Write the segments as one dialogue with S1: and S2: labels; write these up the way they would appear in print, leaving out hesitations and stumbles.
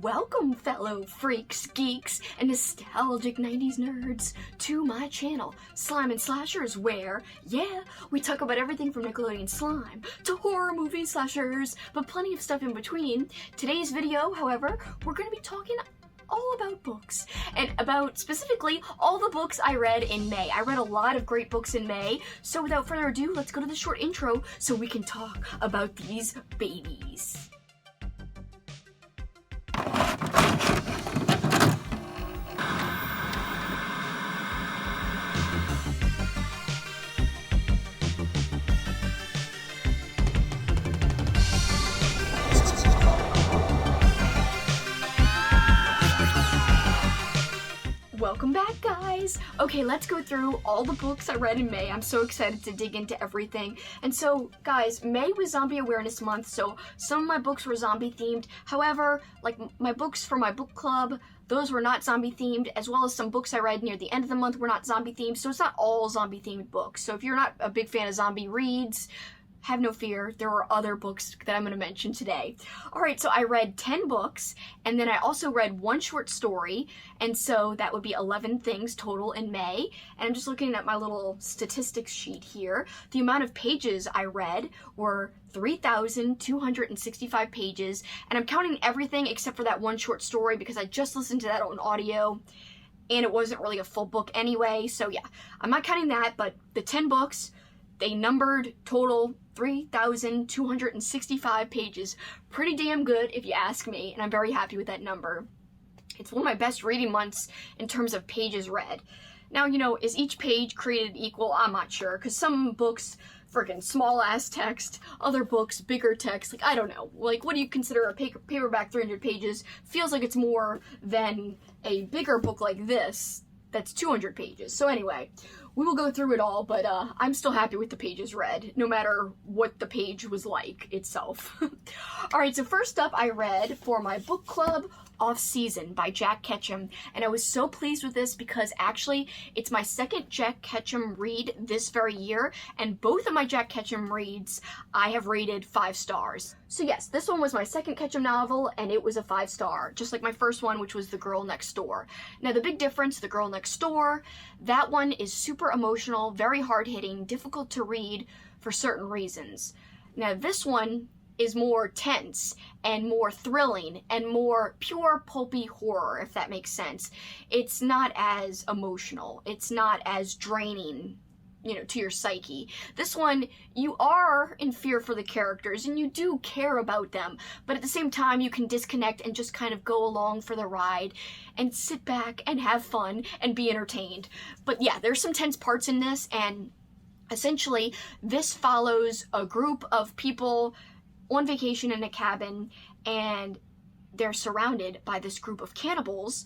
S1: Welcome, fellow freaks, geeks, and nostalgic 90s nerds, to my channel, Slime and Slashers, where, yeah, we talk about everything from Nickelodeon slime to horror movie slashers, but plenty of stuff in between. Today's video, however, we're going to be talking all about books, and about specifically all the books I read in May. I read a lot of great books in May, so without further ado, let's go to the short intro so we can talk about these babies. Welcome back, guys! Okay, let's go through all the books I read in May. I'm so excited to dig into everything. And so, guys, May was Zombie Awareness Month, so some of my books were zombie themed. However, like my books for my book club, those were not zombie themed, as well as some books I read near the end of the month were not zombie themed, so it's not all zombie themed books. So if you're not a big fan of zombie reads, have no fear, there are other books that I'm going to mention today. Alright, so I read 10 books, and then I also read one short story, and so that would be 11 things total in May. And I'm just looking at my little statistics sheet here. The amount of pages I read were 3,265 pages, and I'm counting everything except for that one short story because I just listened to that on audio, and it wasn't really a full book anyway, so yeah, I'm not counting that, but the 10 books, they numbered total 3,265 pages. Pretty damn good if you ask me, and I'm very happy with that number. It's one of my best reading months in terms of pages read. Now, you know, is each page created equal? I'm not sure, because some books, freaking small-ass text, other books, bigger text, like, I don't know. Like, what do you consider a paperback 300 pages? Feels like it's more than a bigger book like this that's 200 pages. So anyway, we will go through it all, but I'm still happy with the pages read, no matter what the page was like itself. Alright, so first up I read for my book club, Offseason by Jack Ketchum, and I was so pleased with this because actually it's my second Jack Ketchum read this very year, and both of my Jack Ketchum reads I have rated 5 stars. So yes, this one was my second Ketchum novel, and it was a 5-star, just like my first one, which was The Girl Next Door. Now the big difference, The Girl Next Door, that one is super emotional, very hard-hitting, difficult to read for certain reasons. Now this one is more tense and more thrilling and more pure pulpy horror, if that makes sense. It's not as emotional. It's not as draining, you know, to your psyche. This one, you are in fear for the characters and you do care about them, but at the same time you can disconnect and just kind of go along for the ride and sit back and have fun and be entertained. But yeah, there's some tense parts in this, and essentially this follows a group of people on vacation in a cabin, and they're surrounded by this group of cannibals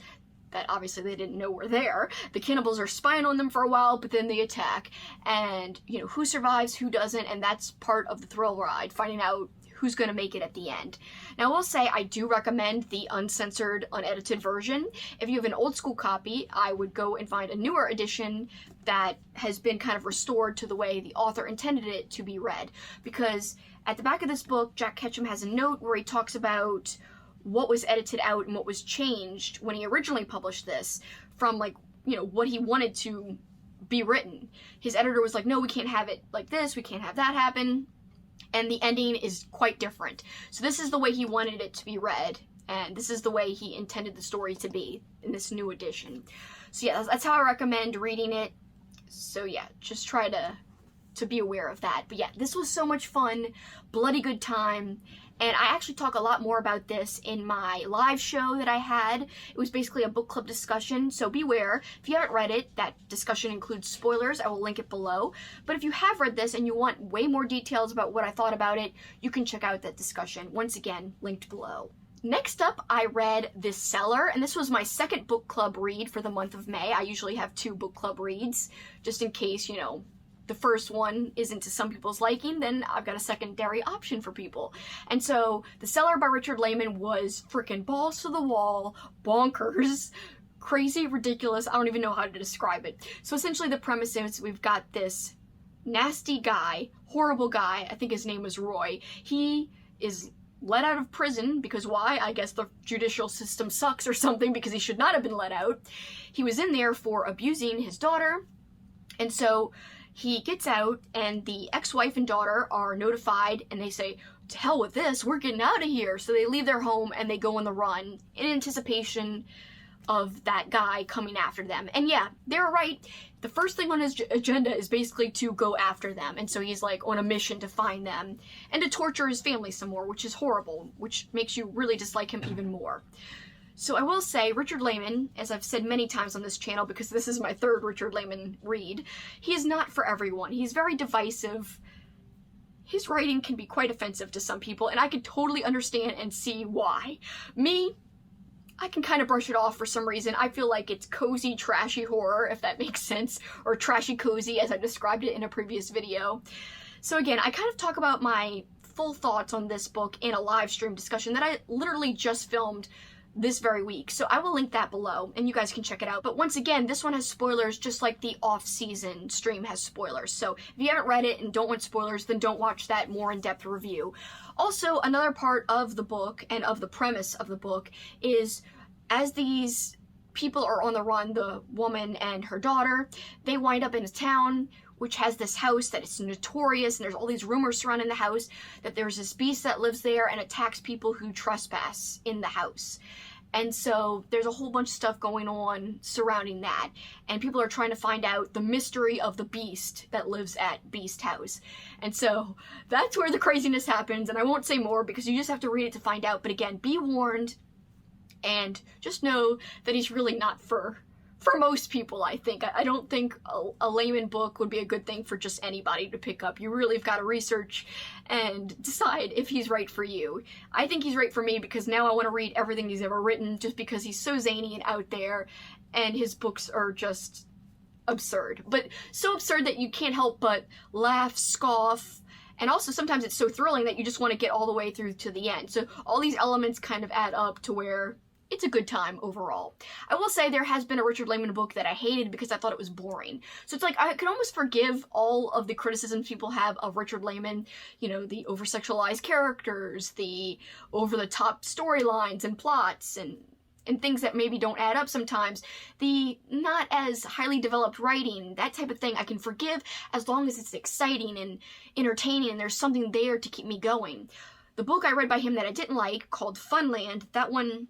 S1: that obviously they didn't know were there. The cannibals are spying on them for a while, but then they attack, and you know, who survives, who doesn't, and that's part of the thrill ride, finding out who's gonna make it at the end. Now I will say I do recommend the uncensored, unedited version. If you have an old school copy, I would go and find a newer edition that has been kind of restored to the way the author intended it to be read, because at the back of this book, Jack Ketchum has a note where he talks about what was edited out and what was changed when he originally published this from, like, you know, what he wanted to be written. His editor was like, no, we can't have it like this, we can't have that happen, and the ending is quite different. So this is the way he wanted it to be read, and this is the way he intended the story to be in this new edition. So yeah, that's how I recommend reading it. So yeah, just try to be aware of that. But yeah, this was so much fun, bloody good time, and I actually talk a lot more about this in my live show that I had. It was basically a book club discussion, so beware. If you haven't read it, that discussion includes spoilers. I will link it below. But if you have read this and you want way more details about what I thought about it, you can check out that discussion. Once again, linked below. Next up, I read The Cellar, and this was my second book club read for the month of May. I usually have 2 book club reads, just in case, you know, the first one isn't to some people's liking, then I've got a secondary option for people. And so, The Cellar by Richard Lehman was freaking balls to the wall, bonkers, crazy, ridiculous, I don't even know how to describe it. So essentially the premise is we've got this nasty guy, horrible guy, I think his name was Roy. He is let out of prison, because why? I guess the judicial system sucks or something, because he should not have been let out. He was in there for abusing his daughter, and so he gets out, and the ex-wife and daughter are notified, and they say, to hell with this, we're getting out of here. So they leave their home, and they go on the run in anticipation of that guy coming after them. And yeah, they're right. The first thing on his agenda is basically to go after them. And so he's like on a mission to find them and to torture his family some more, which is horrible, which makes you really dislike him even more. So I will say, Richard Lehman, as I've said many times on this channel, because this is my third Richard Lehman read, he is not for everyone. He's very divisive. His writing can be quite offensive to some people, and I can totally understand and see why. Me, I can kind of brush it off for some reason. I feel like it's cozy, trashy horror, if that makes sense, or trashy cozy, as I described it in a previous video. So again, I kind of talk about my full thoughts on this book in a live stream discussion that I literally just filmed this very week, so I will link that below, and you guys can check it out. But once again, this one has spoilers just like the off-season stream has spoilers, so if you haven't read it and don't want spoilers, then don't watch that more in-depth review. Also, another part of the book, and of the premise of the book, is as these people are on the run, the woman and her daughter, they wind up in a town which has this house that is notorious, and there's all these rumors surrounding the house that there's this beast that lives there and attacks people who trespass in the house. And so there's a whole bunch of stuff going on surrounding that, and people are trying to find out the mystery of the beast that lives at Beast House. And so that's where the craziness happens, and I won't say more because you just have to read it to find out. But again, be warned, and just know that he's really not for most people, I think. I don't think a Lehman book would be a good thing for just anybody to pick up. You really have got to research and decide if he's right for you. I think he's right for me because now I want to read everything he's ever written, just because he's so zany and out there, and his books are just absurd. But so absurd that you can't help but laugh, scoff, and also sometimes it's so thrilling that you just want to get all the way through to the end. So all these elements kind of add up to where it's a good time overall. I will say there has been a Richard Lehman book that I hated because I thought it was boring. So it's like I could almost forgive all of the criticisms people have of Richard Lehman, you know, the over-sexualized characters, the over-the-top storylines and plots, and things that maybe don't add up sometimes, the not as highly developed writing, that type of thing I can forgive as long as it's exciting and entertaining and there's something there to keep me going. The book I read by him that I didn't like, called Funland, that one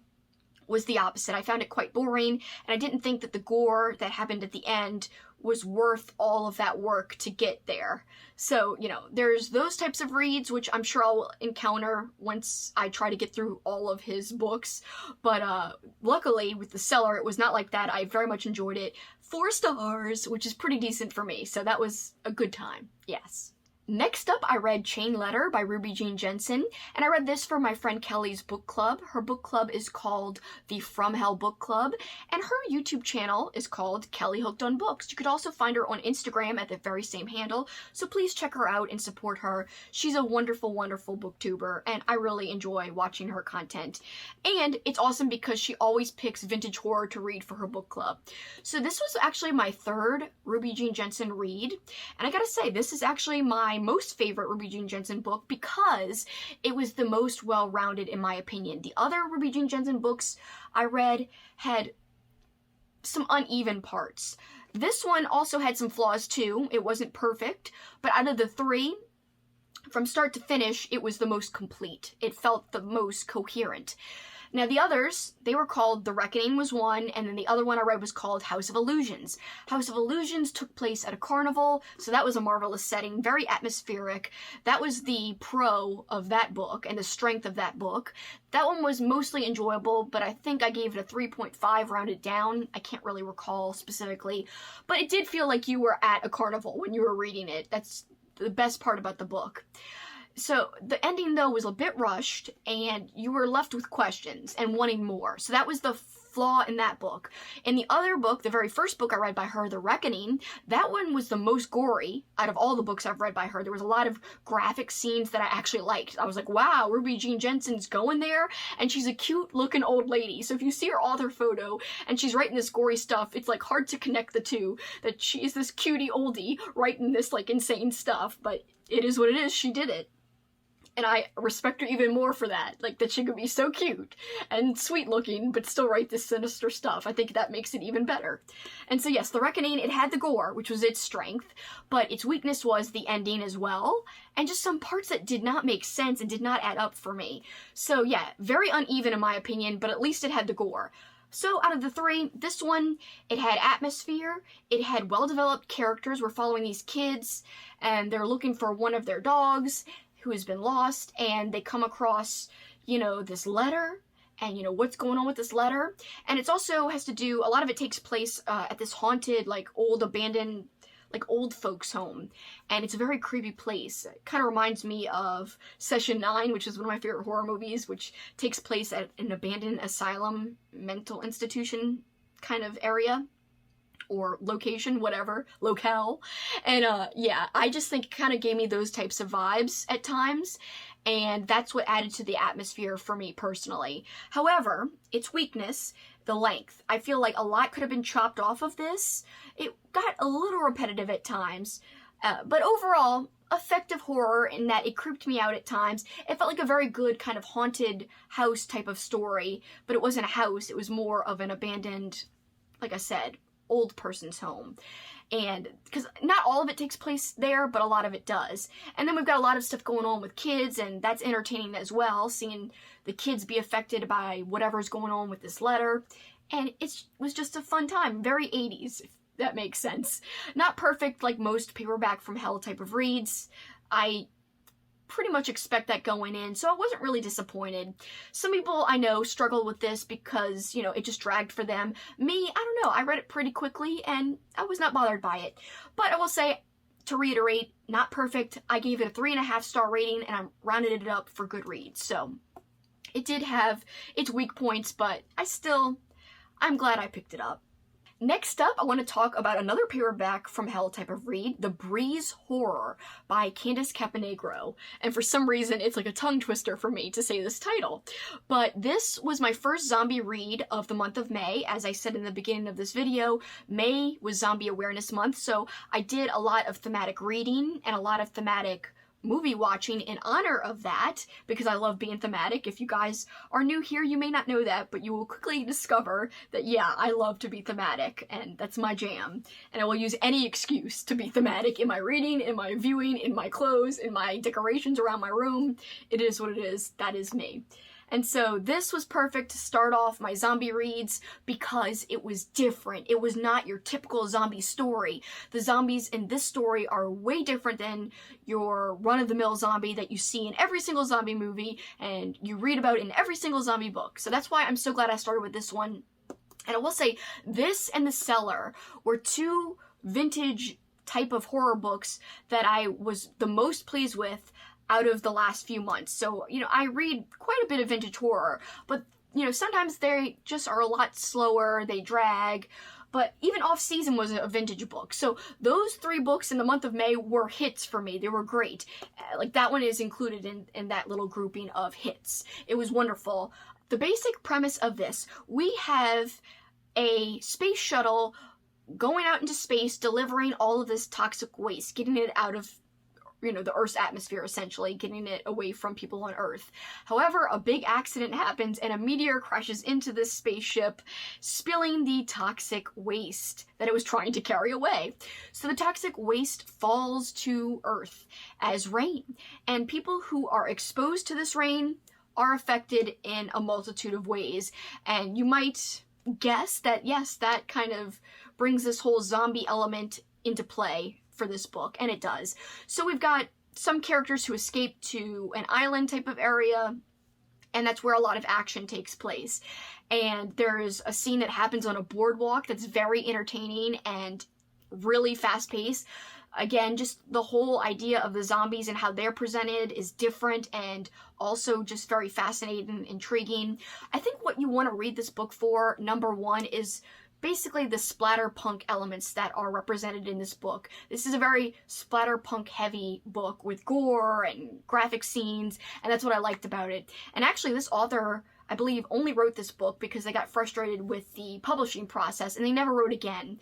S1: was the opposite. I found it quite boring, and I didn't think that the gore that happened at the end was worth all of that work to get there. So, you know, there's those types of reads, which I'm sure I'll encounter once I try to get through all of his books. But luckily, with the Cellar, it was not like that. I very much enjoyed it. 4 stars, which is pretty decent for me, so that was a good time, yes. Next up, I read Chain Letter by Ruby Jean Jensen, and I read this for my friend Kelly's book club. Her book club is called the From Hell Book Club, and her YouTube channel is called Kelly Hooked on Books. You could also find her on Instagram at the very same handle, so please check her out and support her. She's a wonderful, wonderful booktuber, and I really enjoy watching her content. And it's awesome because she always picks vintage horror to read for her book club. So this was actually my third Ruby Jean Jensen read, and I gotta say, this is actually my most favorite Ruby Jean Jensen book because it was the most well-rounded in my opinion. The other Ruby Jean Jensen books I read had some uneven parts. This one also had some flaws too. It wasn't perfect, but out of the 3, from start to finish, it was the most complete. It felt the most coherent. Now the others, they were called The Reckoning was one, and then the other one I read was called House of Illusions. House of Illusions took place at a carnival, so that was a marvelous setting, very atmospheric. That was the pro of that book and the strength of that book. That one was mostly enjoyable, but I think I gave it a 3.5 rounded down. I can't really recall specifically, but it did feel like you were at a carnival when you were reading it. That's the best part about the book. So the ending, though, was a bit rushed, and you were left with questions and wanting more. So that was the flaw in that book. In the other book, the very first book I read by her, The Reckoning, that one was the most gory out of all the books I've read by her. There was a lot of graphic scenes that I actually liked. I was like, wow, Ruby Jean Jensen's going there, and she's a cute-looking old lady. So if you see her author photo, and she's writing this gory stuff, it's, like, hard to connect the two, that she is this cutie oldie writing this, like, insane stuff, but it is what it is. She did it. And I respect her even more for that. Like, that she could be so cute and sweet looking, but still write this sinister stuff. I think that makes it even better. And so yes, The Reckoning, it had the gore, which was its strength, but its weakness was the ending as well, and just some parts that did not make sense and did not add up for me. So yeah, very uneven in my opinion, but at least it had the gore. So out of the three, this one, it had atmosphere, it had well-developed characters. We're following these kids, and they're looking for one of their dogs who has been lost, and they come across, you know, this letter, and, you know, what's going on with this letter. And it's also has to do, a lot of it takes place at this haunted, like, old abandoned, like, old folks home, and it's a very creepy place. It kind of reminds me of Session 9, which is one of my favorite horror movies, which takes place at an abandoned asylum, mental institution kind of area, or location, whatever, locale. And yeah, I just think it kind of gave me those types of vibes at times, and that's what added to the atmosphere for me personally. However, its weakness, the length. I feel like a lot could have been chopped off of this. It got a little repetitive at times, but overall, effective horror in that it creeped me out at times. It felt like a very good kind of haunted house type of story, but it wasn't a house, it was more of an abandoned, like I said, old person's home. And because not all of it takes place there, but a lot of it does. And then we've got a lot of stuff going on with kids, and that's entertaining as well, seeing the kids be affected by whatever's going on with this letter. And it was just a fun time, very 80s, if that makes sense. Not perfect like most paperback from hell type of reads. I pretty much expect that going in, so I wasn't really disappointed. Some people I know struggle with this because, you know, it just dragged for them. Me, I don't know, I read it pretty quickly and I was not bothered by it. But I will say, to reiterate, not perfect. I gave it a 3.5 star rating and I rounded it up for Goodreads. So it did have its weak points, but I'm glad I picked it up. Next up, I want to talk about another paperback from hell type of read, The Breeze Horror by Candace Caponegro. And for some reason, it's like a tongue twister for me to say this title. But this was my first zombie read of the month of May. As I said in the beginning of this video, May was Zombie Awareness Month, so I did a lot of thematic reading and a lot of thematic movie watching in honor of that, because I love being thematic. If you guys are new here, you may not know that, but you will quickly discover that, yeah, I love to be thematic, and that's my jam. And I will use any excuse to be thematic in my reading, in my viewing, in my clothes, in my decorations around my room. It is what it is. That is me. And so this was perfect to start off my zombie reads because it was different. It was not your typical zombie story. The zombies in this story are way different than your run-of-the-mill zombie that you see in every single zombie movie and you read about in every single zombie book. So that's why I'm so glad I started with this one. And I will say, this and The Cellar were two vintage type of horror books that I was the most pleased with out of the last few months. So, you know, I read quite a bit of vintage horror, but, you know, sometimes they just are a lot slower, they drag, but even Offseason was a vintage book. So those 3 books in the month of May were hits for me. They were great. Like, that one is included in that little grouping of hits. It was wonderful. The basic premise of this, we have a space shuttle going out into space, delivering all of this toxic waste, getting it out of, you know, the Earth's atmosphere, essentially, getting it away from people on Earth. However, a big accident happens and a meteor crashes into this spaceship, spilling the toxic waste that it was trying to carry away. So the toxic waste falls to Earth as rain, and people who are exposed to this rain are affected in a multitude of ways. And you might guess that, yes, that kind of brings this whole zombie element into play for this book, and it does. So we've got some characters who escape to an island type of area, and that's where a lot of action takes place. And there's a scene that happens on a boardwalk that's very entertaining and really fast-paced. Again, just the whole idea of the zombies and how they're presented is different and also just very fascinating and intriguing. I think what you want to read this book for, number one, is basically the splatterpunk elements that are represented in this book. This is a very splatterpunk heavy book with gore and graphic scenes, and that's what I liked about it. And actually, this author, I believe, only wrote this book because they got frustrated with the publishing process and they never wrote again.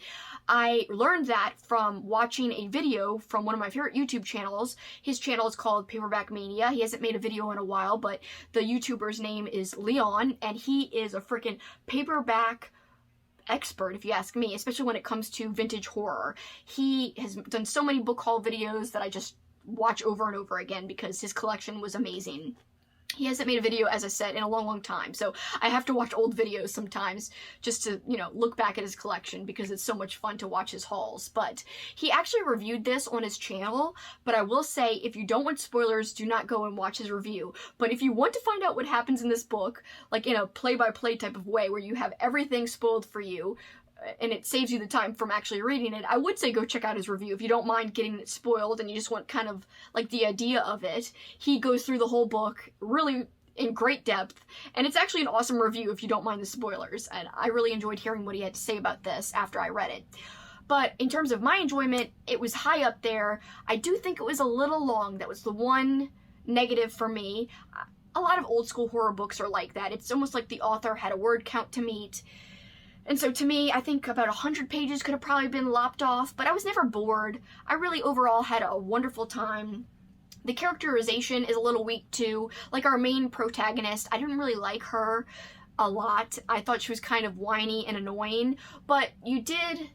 S1: I learned that from watching a video from one of my favorite YouTube channels. His channel is called Paperback Mania. He hasn't made a video in a while, but the YouTuber's name is Leon, and he is a freaking paperback expert, if you ask me, especially when it comes to vintage horror. He has done so many book haul videos that I just watch over and over again because his collection was amazing. He hasn't made a video, as I said, in a long, long time, so I have to watch old videos sometimes just to, you know, look back at his collection because it's so much fun to watch his hauls. But he actually reviewed this on his channel, but I will say, if you don't want spoilers, do not go and watch his review. But if you want to find out what happens in this book, like in a play-by-play type of way, where you have everything spoiled for you, and it saves you the time from actually reading it, I would say go check out his review. If you don't mind getting it spoiled and you just want kind of like the idea of it, he goes through the whole book really in great depth, and it's actually an awesome review if you don't mind the spoilers, and I really enjoyed hearing what he had to say about this after I read it. But in terms of my enjoyment, it was high up there. I do think it was a little long. That was the one negative for me. A lot of old school horror books are like that. It's almost like the author had a word count to meet. And so to me, I think about 100 pages could have probably been lopped off, but I was never bored. I really overall had a wonderful time. The characterization is a little weak too. Like our main protagonist, I didn't really like her a lot. I thought she was kind of whiny and annoying, but you did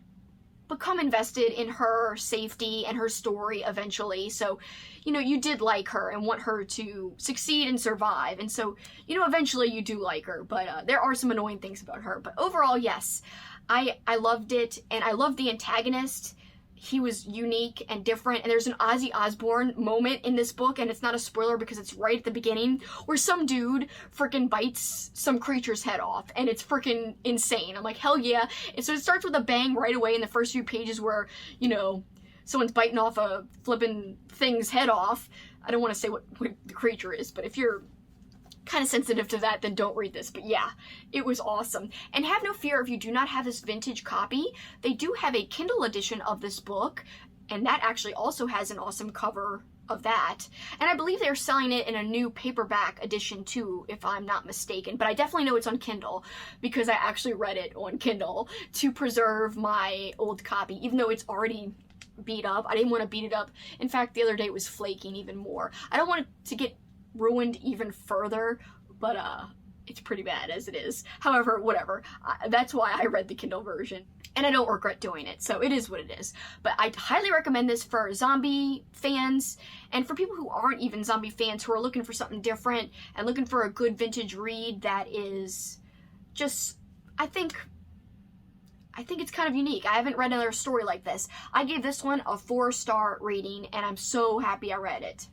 S1: become invested in her safety and her story eventually. So, you know, you did like her and want her to succeed and survive. And so, you know, eventually you do like her, but there are some annoying things about her. But overall, yes, I loved it, and I loved the antagonist. He was unique and different, and there's an Ozzy Osbourne moment in this book, and it's not a spoiler because it's right at the beginning, where some dude freaking bites some creature's head off, and it's freaking insane. I'm like, hell yeah. And so it starts with a bang right away in the first few pages where, you know, someone's biting off a flippin' thing's head off. I don't want to say what the creature is, but if you're kind of sensitive to that, then don't read this. But yeah, it was awesome. And have no fear if you do not have this vintage copy. They do have a Kindle edition of this book, and that actually also has an awesome cover of that. And I believe they're selling it in a new paperback edition too, if I'm not mistaken. But I definitely know it's on Kindle because I actually read it on Kindle to preserve my old copy, even though it's already beat up. I didn't want to beat it up. In fact, the other day it was flaking even more. I don't want it to get ruined even further, but it's pretty bad as it is. However, whatever. That's why I read the Kindle version, and I don't regret doing it, so it is what it is. But I highly recommend this for zombie fans, and for people who aren't even zombie fans, who are looking for something different and looking for a good vintage read that is just, I think it's kind of unique. I haven't read another story like this. I gave this one a 4-star rating, and I'm so happy I read it.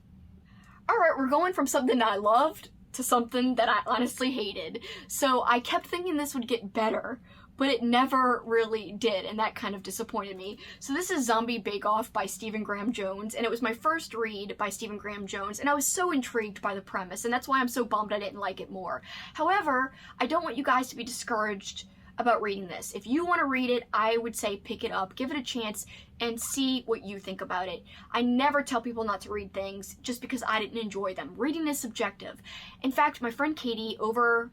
S1: Alright, we're going from something that I loved to something that I honestly hated. So I kept thinking this would get better, but it never really did, and that kind of disappointed me. So this is Zombie Bake Off by Stephen Graham Jones, and it was my first read by Stephen Graham Jones, and I was so intrigued by the premise, and that's why I'm so bummed I didn't like it more. However, I don't want you guys to be discouraged about reading this. If you want to read it, I would say pick it up, give it a chance, and see what you think about it. I never tell people not to read things just because I didn't enjoy them. Reading is subjective. In fact, my friend Katie over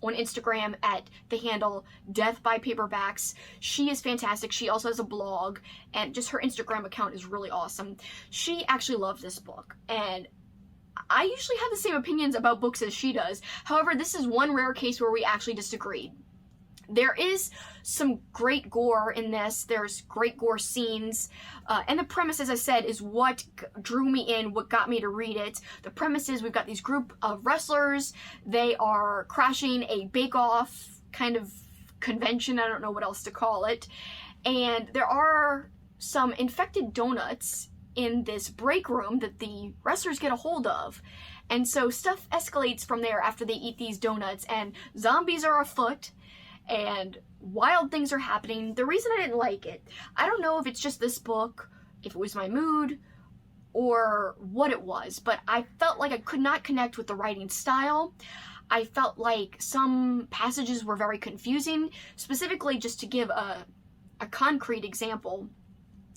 S1: on Instagram at the handle Death by Paperbacks, she is fantastic. She also has a blog, and just her Instagram account is really awesome. She actually loved this book, and I usually have the same opinions about books as she does. However, this is one rare case where we actually disagreed. There is some great gore in this. There's great gore scenes. And the premise, as I said, is what drew me in, what got me to read it. The premise is we've got these group of wrestlers. They are crashing a bake-off kind of convention. I don't know what else to call it. And there are some infected donuts in this break room that the wrestlers get a hold of. And so stuff escalates from there after they eat these donuts, and zombies are afoot, and wild things are happening. The reason I didn't like it, I don't know if it's just this book, if it was my mood, or what it was, but I felt like I could not connect with the writing style. I felt like some passages were very confusing. Specifically, just to give a concrete example,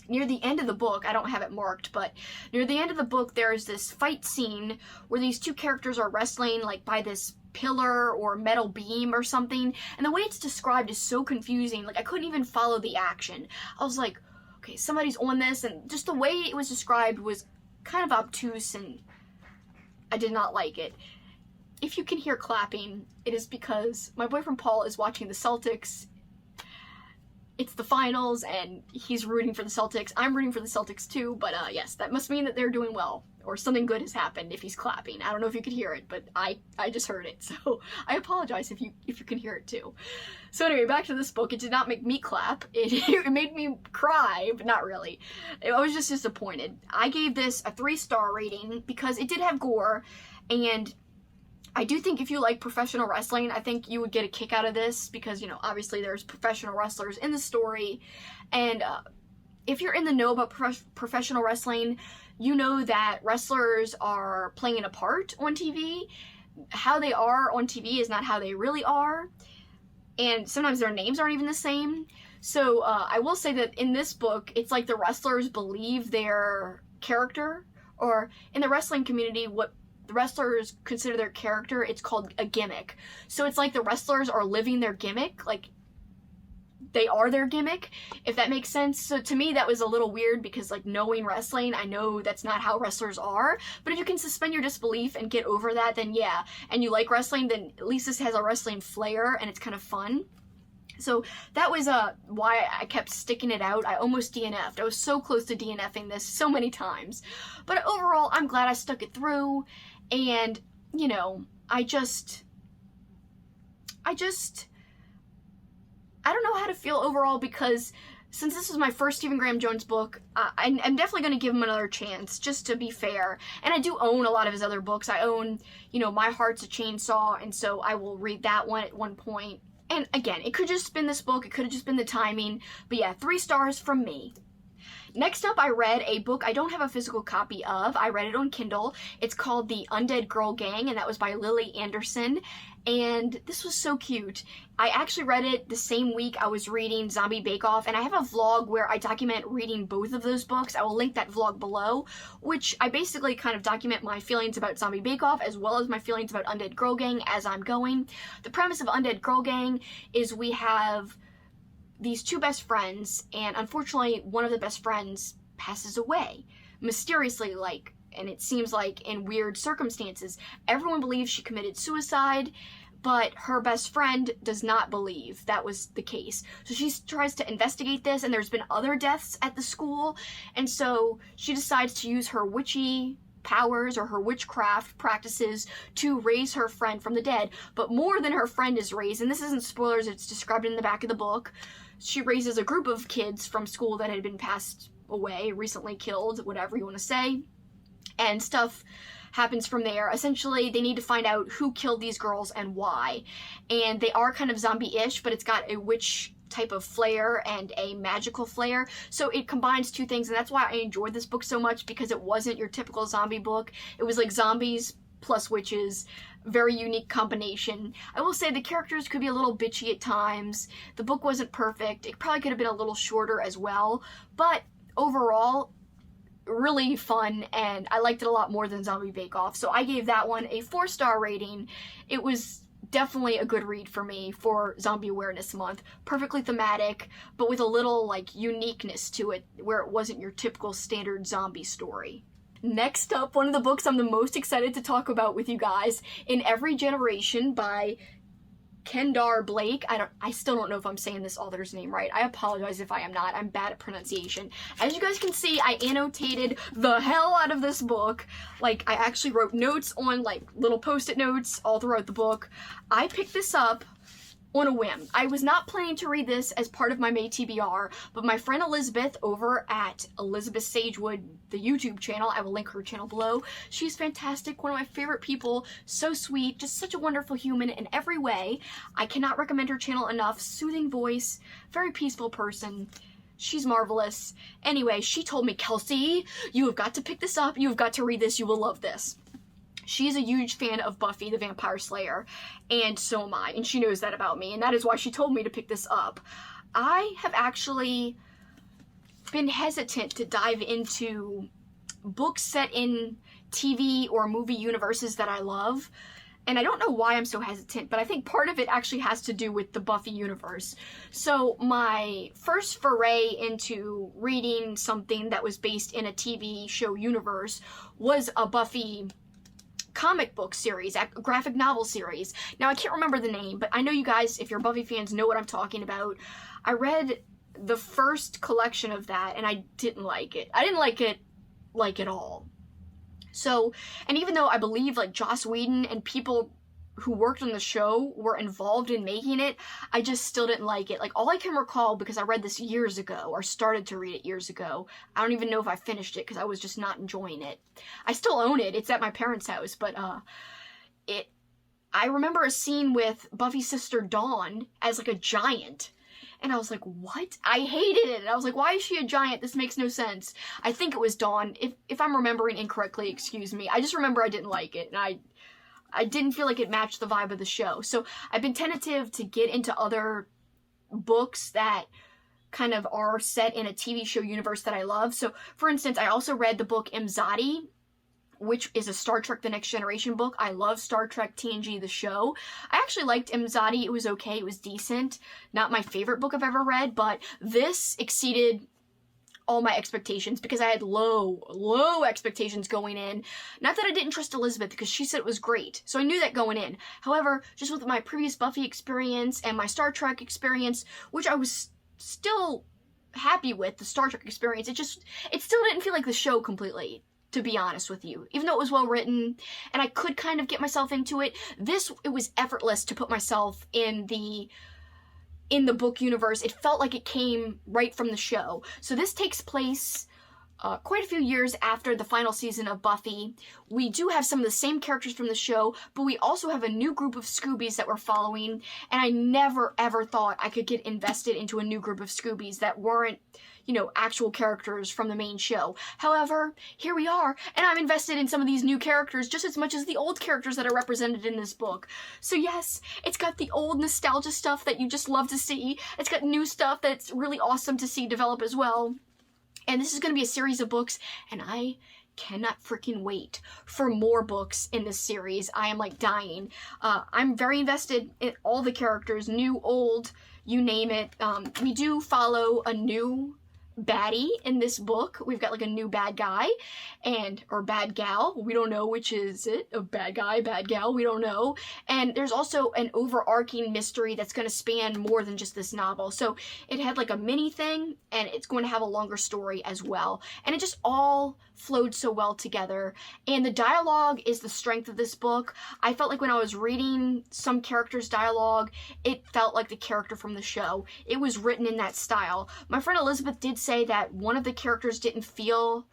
S1: near the end of the book, I don't have it marked, but near the end of the book, there's this fight scene where these two characters are wrestling, like, by this pillar or metal beam or something, and the way it's described is so confusing. Like, I couldn't even follow the action. I was like, okay, somebody's on this, and just the way it was described was kind of obtuse, and I did not like it. If you can hear clapping, it is because my boyfriend Paul is watching the Celtics. It's the finals, and he's rooting for the Celtics. I'm rooting for the Celtics too, but yes, that must mean that they're doing well, or something good has happened if he's clapping. I don't know if you could hear it, but I just heard it, so I apologize if you can hear it too. So anyway, back to this book. It did not make me clap. It made me cry, but not really. I was just disappointed. I gave this a 3-star rating because it did have gore, and I do think if you like professional wrestling, I think you would get a kick out of this because, you know, obviously there's professional wrestlers in the story. And if you're in the know about professional wrestling, you know that wrestlers are playing a part on TV. How they are on TV is not how they really are. And sometimes their names aren't even the same. So I will say that in this book, it's like the wrestlers believe their character, or in the wrestling community, what the wrestlers consider their character, it's called a gimmick. So it's like the wrestlers are living their gimmick, like they are their gimmick, if that makes sense. So to me, that was a little weird because, like, knowing wrestling, I know that's not how wrestlers are. But if you can suspend your disbelief and get over that, then yeah. And you like wrestling, then at least this has a wrestling flair and it's kind of fun. So that was why I kept sticking it out. I almost DNF'd. I was so close to DNFing this so many times. But overall, I'm glad I stuck it through. And, you know, I don't know how to feel overall, because since this is my first Stephen Graham Jones book, I'm definitely going to give him another chance, just to be fair. And I do own a lot of his other books. I own, you know, My Heart's a Chainsaw, and so I will read that one at one point. And again, it could just been this book, it could have just been the timing, but yeah, 3 stars from me. Next up, I read a book I don't have a physical copy of. I read it on Kindle. It's called The Undead Girl Gang, and that was by Lily Anderson. And this was so cute. I actually read it the same week I was reading Zombie Bake Off, and I have a vlog where I document reading both of those books. I will link that vlog below, which I basically kind of document my feelings about Zombie Bake Off as well as my feelings about Undead Girl Gang as I'm going. The premise of Undead Girl Gang is we have these 2 best friends, and unfortunately one of the best friends passes away mysteriously, like, and it seems like in weird circumstances. Everyone believes she committed suicide, but her best friend does not believe that was the case. So she tries to investigate this, and there's been other deaths at the school, and so she decides to use her witchy powers or her witchcraft practices to raise her friend from the dead. But more than her friend is raised, and this isn't spoilers, it's described in the back of the book, she raises a group of kids from school that had been passed away, recently killed, whatever you want to say, and stuff happens from there. Essentially, they need to find out who killed these girls and why. And they are kind of zombie-ish, but it's got a witch type of flair and a magical flair. So it combines 2 things, and that's why I enjoyed this book so much, because it wasn't your typical zombie book. It was like zombies plus witches. Very unique combination. I will say the characters could be a little bitchy at times. The book wasn't perfect. It probably could have been a little shorter as well. But overall, really fun, and I liked it a lot more than Zombie Bake Off. So I gave that one a 4-star rating. It was definitely a good read for me for Zombie Awareness Month. Perfectly thematic, but with a little, like, uniqueness to it, where it wasn't your typical standard zombie story. Next up, one of the books I'm the most excited to talk about with you guys, In Every Generation by Kendar Blake. I still don't know if I'm saying this author's name right. I apologize if I am not. I'm bad at pronunciation. As you guys can see, I annotated the hell out of this book. Like, I actually wrote notes on, like, little post-it notes all throughout the book. I picked this up on a whim. I was not planning to read this as part of my May TBR, but my friend Elizabeth over at Elizabeth Sagewood, the YouTube channel, I will link her channel below. She's fantastic, one of my favorite people, so sweet, just such a wonderful human in every way. I cannot recommend her channel enough. Soothing voice, very peaceful person. She's marvelous. Anyway, she told me, Kelsi, you have got to pick this up. You have got to read this. You will love this. She's a huge fan of Buffy the Vampire Slayer, and so am I, and she knows that about me, and that is why she told me to pick this up. I have actually been hesitant to dive into books set in TV or movie universes that I love, And I don't know why I'm so hesitant, but I think part of it actually has to do with the Buffy universe. So my first foray into reading something that was based in a TV show universe was a Buffy comic book series, a graphic novel series. Now, I can't remember the name, but I know you guys, if you're Buffy fans, know what I'm talking about. I read the first collection of that, and I didn't like it. I didn't like it, at all. So, and even though I believe, like, Joss Whedon and people who worked on the show were involved in making it, I just still didn't like it. Like, all I can recall, because I read this years ago, or started to read it years ago, I don't even know if I finished it, because I was just not enjoying it. I still own it. It's at my parents' house, but, I remember a scene with Buffy's sister Dawn as, like, a giant. And I was like, what? I hated it. And I was like, why is she a giant? This makes no sense. I think it was Dawn. If I'm remembering incorrectly, excuse me. I just remember I didn't like it. And I didn't feel like it matched the vibe of the show. So I've been tentative to get into other books that kind of are set in a TV show universe that I love. So, for instance, I also read the book Imzadi, which is a Star Trek The Next Generation book. I love Star Trek TNG, the show. I actually liked Imzadi. It was okay. It was decent. Not my favorite book I've ever read, but this exceeded all my expectations because I had low expectations going in. Not that I didn't trust Elizabeth, because she said it was great. So I knew that going in. However, just with my previous Buffy experience and my Star Trek experience, which I was still happy with, the Star Trek experience, it still didn't feel like the show completely, to be honest with you. Even though it was well written and I could kind of get myself into it, it was effortless to put myself in the book universe. It felt like it came right from the show. So this takes place quite a few years after the final season of Buffy. We do have some of the same characters from the show, but we also have a new group of Scoobies that we're following, and I never ever thought I could get invested into a new group of Scoobies that weren't, actual characters from the main show. However, here we are, and I'm invested in some of these new characters just as much as the old characters that are represented in this book. So yes, it's got the old nostalgia stuff that you just love to see. It's got new stuff that's really awesome to see develop as well. And this is going to be a series of books, and I cannot freaking wait for more books in this series. I am, like, dying. I'm very invested in all the characters, new, old, you name it. We do follow a new baddie in this book. We've got, like, a new bad guy or bad gal. We don't know which is it. A bad guy, bad gal, we don't know. And there's also an overarching mystery that's going to span more than just this novel. So it had, like, a mini thing, and it's going to have a longer story as well. And it just all flowed so well together. And the dialogue is the strength of this book. I felt like when I was reading some characters' dialogue, it felt like the character from the show. It was written in that style. My friend Elizabeth did say that one of the characters didn't feel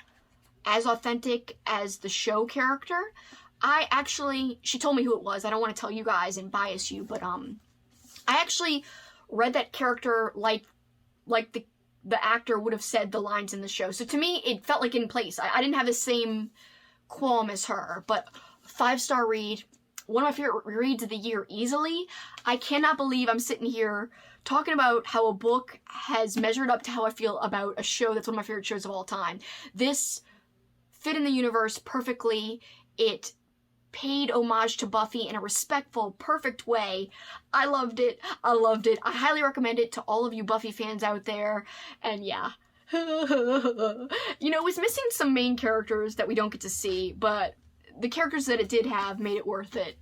S1: as authentic as the show character. She told me who it was. I don't want to tell you guys and bias you, but I actually read that character like the actor would have said the lines in the show. So to me, it felt like in place. I didn't have the same qualm as her, but 5-star read. One of my favorite reads of the year, easily. I cannot believe I'm sitting here talking about how a book has measured up to how I feel about a show that's one of my favorite shows of all time. This fit in the universe perfectly. It paid homage to Buffy in a respectful, perfect way. I loved it. I highly recommend it to all of you Buffy fans out there. And yeah. It was missing some main characters that we don't get to see, but the characters that it did have made it worth it.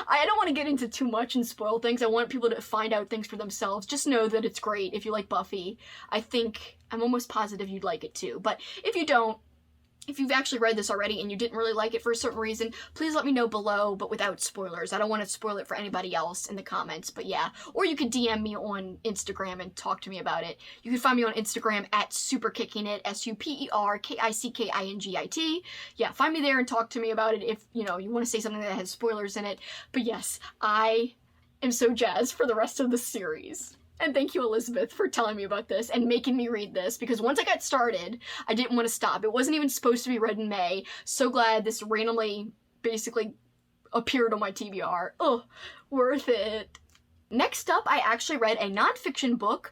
S1: I don't want to get into too much and spoil things. I want people to find out things for themselves. Just know that it's great if you like Buffy. I'm almost positive you'd like it too. But if you don't, if you've actually read this already and you didn't really like it for a certain reason, please let me know below, but without spoilers. I don't want to spoil it for anybody else in the comments, but yeah. Or you could DM me on Instagram and talk to me about it. You can find me on Instagram at superkickingit, SUPERKICKINGIT. Yeah, find me there and talk to me about it if, you want to say something that has spoilers in it. But yes, I am so jazzed for the rest of the series. And thank you, Elizabeth, for telling me about this and making me read this, because once I got started, I didn't want to stop. It wasn't even supposed to be read in May. So glad this randomly basically appeared on my TBR. Oh, worth it. Next up, I actually read a nonfiction book.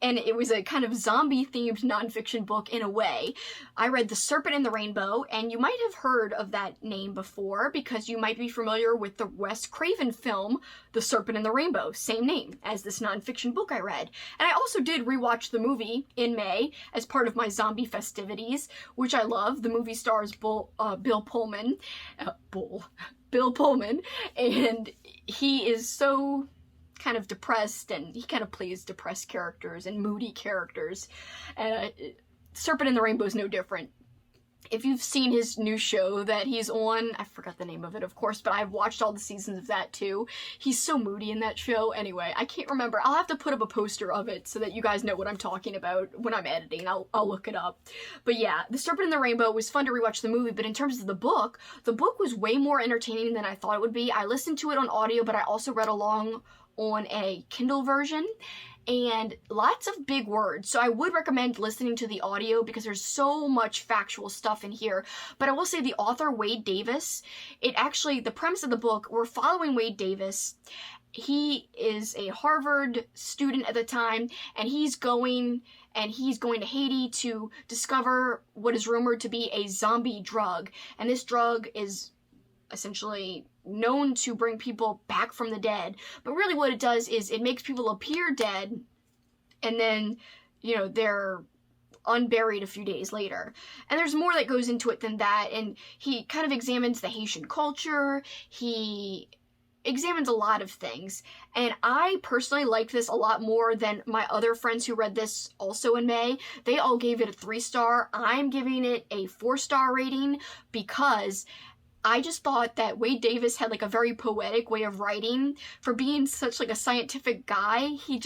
S1: and it was a kind of zombie-themed nonfiction book in a way. I read The Serpent and the Rainbow, and you might have heard of that name before because you might be familiar with the Wes Craven film, The Serpent and the Rainbow, same name as this nonfiction book I read. And I also did rewatch the movie in May as part of my zombie festivities, which I love. The movie stars Bill Pullman, and he is so kind of depressed, and he kind of plays depressed characters and moody characters, and Serpent and the Rainbow is no different. If you've seen his new show that he's on, I forgot the name of it, of course, but I've watched all the seasons of that too. He's so moody in that show. Anyway, I can't remember. I'll have to put up a poster of it so that you guys know what I'm talking about when I'm editing. I'll look it up. But yeah, The Serpent and the Rainbow was fun to rewatch the movie, but in terms of the book was way more entertaining than I thought it would be. I listened to it on audio, but I also read along on a Kindle version, and lots of big words. So I would recommend listening to the audio because there's so much factual stuff in here. But I will say the author, Wade Davis, the premise of the book, we're following Wade Davis. He is a Harvard student at the time, and he's going to Haiti to discover what is rumored to be a zombie drug. And this drug is essentially known to bring people back from the dead, but really what it does is it makes people appear dead, and then, they're unburied a few days later. And there's more that goes into it than that, and he kind of examines the Haitian culture, he examines a lot of things, and I personally liked this a lot more than my other friends who read this also in May. They all gave it a 3-star. I'm giving it a 4-star rating because I just thought that Wade Davis had like a very poetic way of writing. For being such like a scientific guy, he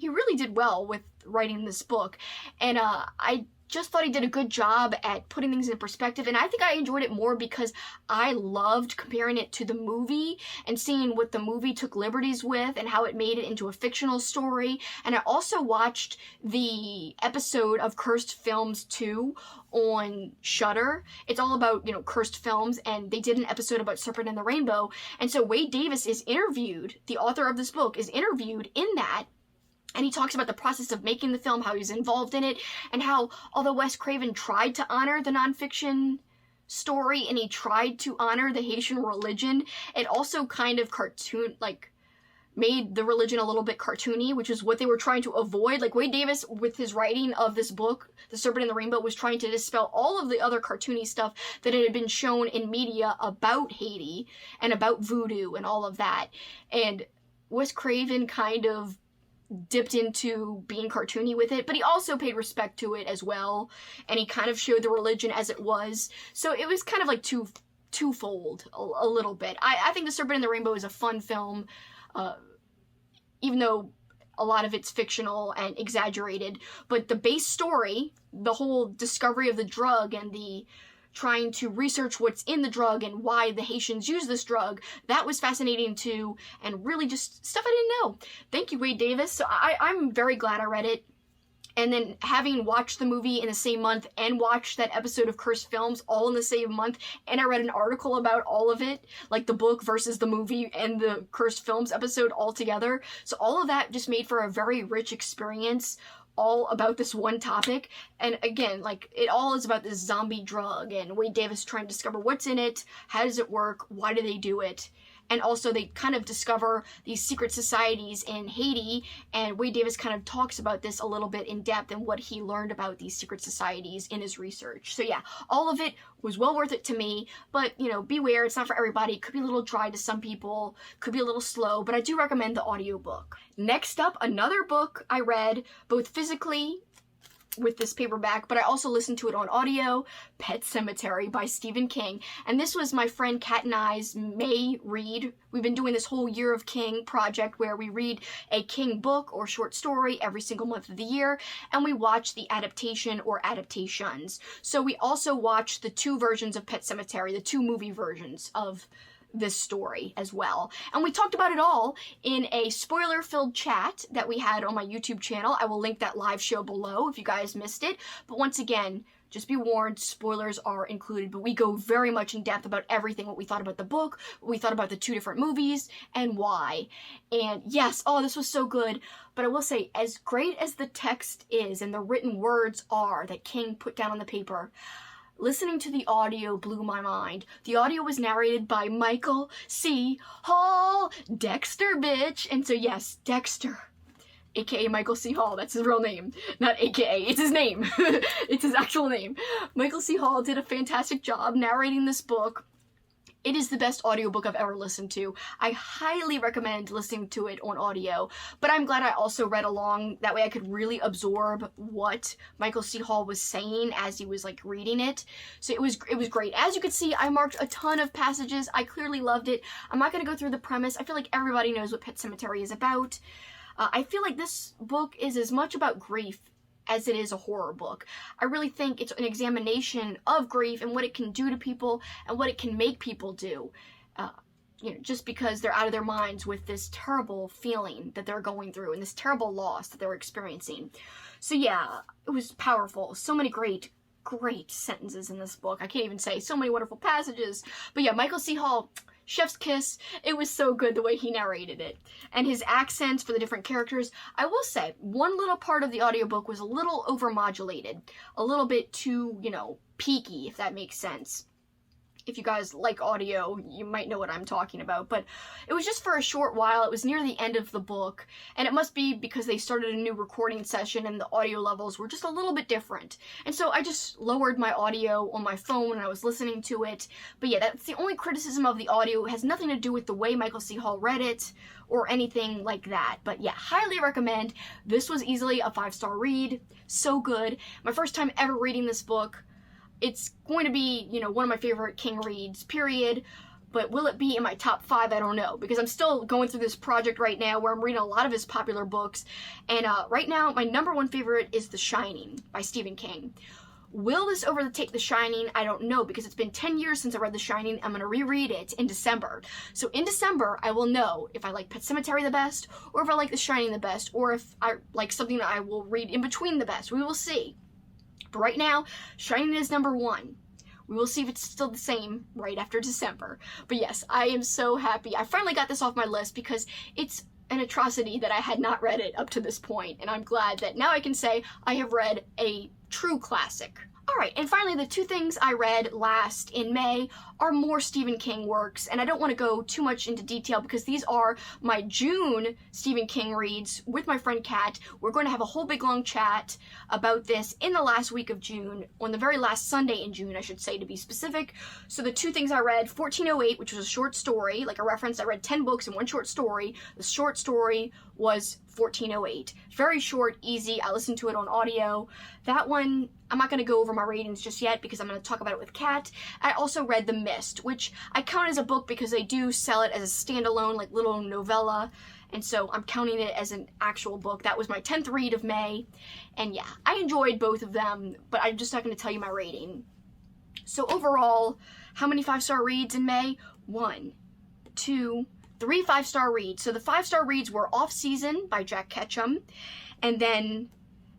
S1: really did well with writing this book. And I just thought he did a good job at putting things in perspective, and I think I enjoyed it more because I loved comparing it to the movie and seeing what the movie took liberties with and how it made it into a fictional story. And I also watched the episode of Cursed Films 2 on Shudder. It's all about, cursed films, and they did an episode about Serpent and the Rainbow, and so Wade Davis is interviewed, the author of this book is interviewed in that. And he talks about the process of making the film, how he was involved in it, and how, although Wes Craven tried to honor the nonfiction story and he tried to honor the Haitian religion, it also kind of made the religion a little bit cartoony, which is what they were trying to avoid. Like, Wade Davis, with his writing of this book, The Serpent and the Rainbow, was trying to dispel all of the other cartoony stuff that had been shown in media about Haiti and about voodoo and all of that. And Wes Craven kind of dipped into being cartoony with it, but he also paid respect to it as well, and he kind of showed the religion as it was. So it was kind of like twofold a little bit. I think The Serpent and the Rainbow is a fun film, even though a lot of it's fictional and exaggerated, but the base story, the whole discovery of the drug and the trying to research what's in the drug and why the Haitians use this drug, that was fascinating too, and really just stuff I didn't know. Thank you, Wade Davis. So I'm very glad I read it. And then having watched the movie in the same month and watched that episode of Cursed Films all in the same month, and I read an article about all of it, like the book versus the movie and the Cursed Films episode all together. So all of that just made for a very rich experience, all about this one topic. And again, it all is about this zombie drug and Wade Davis trying to discover what's in it, how does it work, why do they do it, and also they kind of discover these secret societies in Haiti, and Wade Davis kind of talks about this a little bit in depth and what he learned about these secret societies in his research. So yeah, all of it was well worth it to me, but beware, it's not for everybody. It could be a little dry to some people, could be a little slow, but I do recommend the audiobook. Next up, another book I read, both physically with this paperback, but I also listened to it on audio, Pet Sematary by Stephen King. And this was my friend Kat and I's May read. We've been doing this whole Year of King project where we read a King book or short story every single month of the year, and we watch the adaptation or adaptations. So we also watched the 2 versions of Pet Sematary, the 2 movie versions of this story as well. And we talked about it all in a spoiler-filled chat that we had on my YouTube channel. I will link that live show below if you guys missed it. But once again, Just be warned, spoilers are included, but we go very much in depth about everything, what we thought about the book, what we thought about the 2 different movies, and why. And yes, oh, this was so good, but I will say, as great as the text is and the written words are that King put down on the paper, listening to the audio blew my mind. The audio was narrated by Michael C. Hall, Dexter, bitch. And so yes, Dexter, aka Michael C. Hall, that's his real name, not aka, it's his name. It's his actual name. Michael C. Hall did a fantastic job narrating this book. It is the best audiobook I've ever listened to. I highly recommend listening to it on audio, but I'm glad I also read along. That way I could really absorb what Michael C. Hall was saying as he was like reading it. So it was great. As you can see, I marked a ton of passages. I clearly loved it. I'm not going to go through the premise. I feel like everybody knows what Pet Sematary is about. I feel like this book is as much about grief as it is a horror book. I really think it's an examination of grief and what it can do to people and what it can make people do. Just because they're out of their minds with this terrible feeling that they're going through and this terrible loss that they're experiencing. So yeah, it was powerful. So many great sentences in this book. I can't even say, so many wonderful passages. But yeah, Michael C. Hall, chef's kiss. It was so good the way he narrated it. And his accents for the different characters. I will say, one little part of the audiobook was a little overmodulated. A little bit too, peaky, if that makes sense. If you guys like audio, you might know what I'm talking about. But it was just for a short while. It was near the end of the book. And it must be because they started a new recording session and the audio levels were just a little bit different. And so I just lowered my audio on my phone and I was listening to it. But yeah, that's the only criticism of the audio. It has nothing to do with the way Michael C. Hall read it or anything like that. But yeah, highly recommend. This was easily a 5-star read. So good. My first time ever reading this book. It's going to be, one of my favorite King reads, period. But will it be in my top 5? I don't know. Because I'm still going through this project right now where I'm reading a lot of his popular books. And right now, my number 1 favorite is The Shining by Stephen King. Will this overtake The Shining? I don't know, because it's been 10 years since I read The Shining. I'm going to reread it in December. So in December, I will know if I like Pet Sematary the best, or if I like The Shining the best, or if I like something that I will read in between the best. We will see. But right now, Shining is number 1. We will see if it's still the same right after December. But yes, I am so happy. I finally got this off my list because it's an atrocity that I had not read it up to this point. And I'm glad that now I can say I have read a true classic. Alright, and finally the 2 things I read last in May are more Stephen King works, and I don't want to go too much into detail because these are my June Stephen King reads with my friend Kat. We're going to have a whole big long chat about this in the last week of June, on the very last Sunday in June, I should say, to be specific. So the 2 things I read, 1408, which was a short story, like a reference, I read 10 books in one short story. The short story was 1408. Very short, easy. I listened to it on audio. That one, I'm not going to go over my ratings just yet because I'm going to talk about it with Kat. I also read The Mist, which I count as a book because they do sell it as a standalone, like little novella. And so I'm counting it as an actual book. That was my 10th read of May. And yeah, I enjoyed both of them, but I'm just not going to tell you my rating. So overall, how many 5-star reads in May? 1, 2, 3 5-star reads. So the 5-star reads were Offseason by Jack Ketchum, and then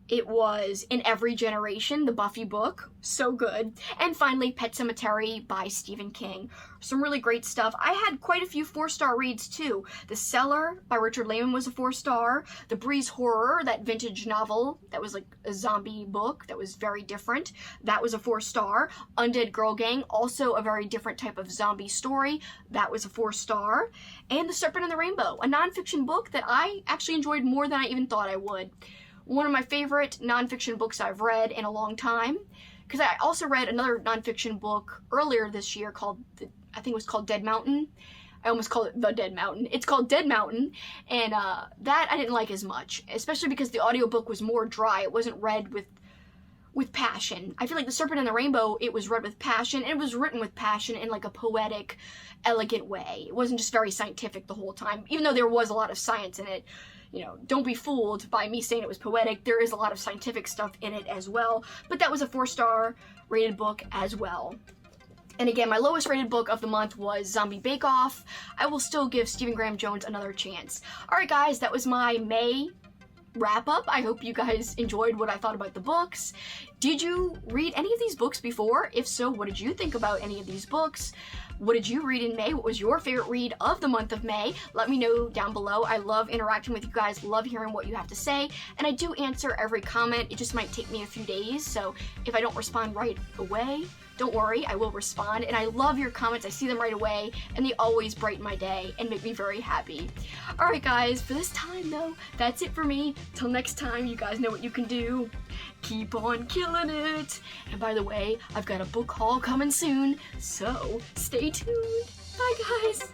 S1: it was In Every Generation, the Buffy book, so good, and finally Pet Sematary by Stephen King. Some really great stuff. I had quite a few 4-star reads too. The Cellar by Richard Lehman was a 4-star. The Breeze Horror, that vintage novel that was like a zombie book that was very different, that was a 4-star. Undead Girl Gang, also a very different type of zombie story, that was a 4-star. And The Serpent and the Rainbow, a nonfiction book that I actually enjoyed more than I even thought I would. One of my favorite nonfiction books I've read in a long time, because I also read another nonfiction book earlier this year called, I think it was called Dead Mountain. I almost called it The Dead Mountain. It's called Dead Mountain, and that I didn't like as much, especially because the audiobook was more dry. It wasn't read with passion. I feel like The Serpent and the Rainbow, it was read with passion, and it was written with passion in like a poetic, elegant way. It wasn't just very scientific the whole time, even though there was a lot of science in it. Don't be fooled by me saying it was poetic. There is a lot of scientific stuff in it as well. But that was a 4-star rated book as well. And again, my lowest rated book of the month was Zombie Bake Off. I will still give Stephen Graham Jones another chance. Alright guys, that was my May wrap up. I hope you guys enjoyed what I thought about the books. Did you read any of these books before? If so, what did you think about any of these books? What did you read in May? What was your favorite read of the month of May? Let me know down below. I love interacting with you guys, love hearing what you have to say, and I do answer every comment. It just might take me a few days, so if I don't respond right away, don't worry, I will respond, and I love your comments. I see them right away, and they always brighten my day and make me very happy. Alright guys, for this time though, that's it for me. Till next time, you guys know what you can do. Keep on killing it! And by the way, I've got a book haul coming soon, so stay tuned. Bye guys!